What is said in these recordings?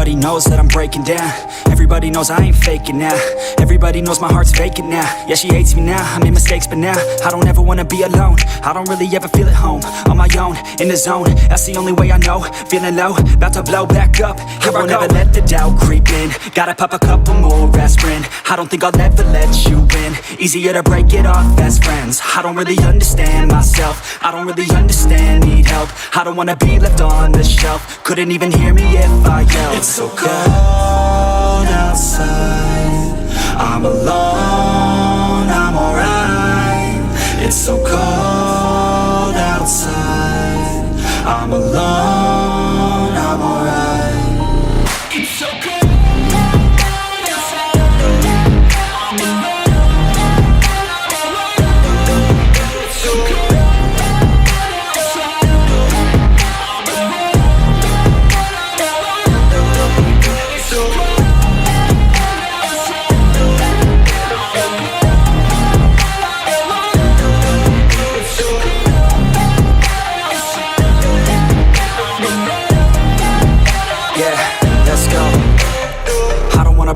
Everybody knows that I'm breaking down. Everybody knows I ain't faking now. Everybody knows my heart's vacant now. Yeah, she hates me now, I made mistakes but now I don't ever wanna be alone. I don't really ever feel at home. On my own, in the zone, that's the only way I know. Feeling low, about to blow back up. Here I won't ever let the doubt creep in. Gotta pop a couple more aspirin. I don't think I'll ever let you in. Easier to break it off best friends. I don't really understand myself. I don't really understand, need help. I don't wanna be left on the shelf. Couldn't even hear me if I yelled. It's so cold outside, I'm alone, I'm alright. It's so cold outside, I'm alone, I'm alright. It's so cold.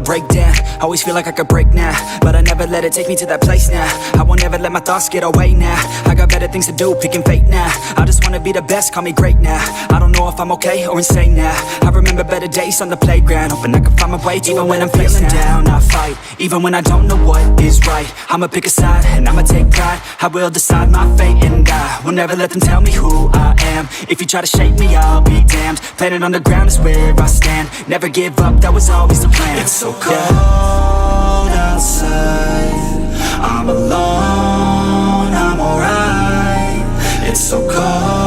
Break down, always feel like I could break now, but I never let it take me to that place now. I won't ever let my thoughts get away now. I got better things to do, picking fate now. I just wanna be the best, call me great now. I don't know if I'm okay or insane now. I remember better days on the playground, hoping I can find my way. Even when I'm feeling down, I fight. Even when I don't know what is right, I'ma pick a side and I'ma take pride. I will decide my fate and I will never let them tell me who I am. If you try to shake me, I'll be damned. Planet on the ground is where I stand. Never give up, that was always the plan. It's so cold outside, I'm alone, I'm alright. It's so cold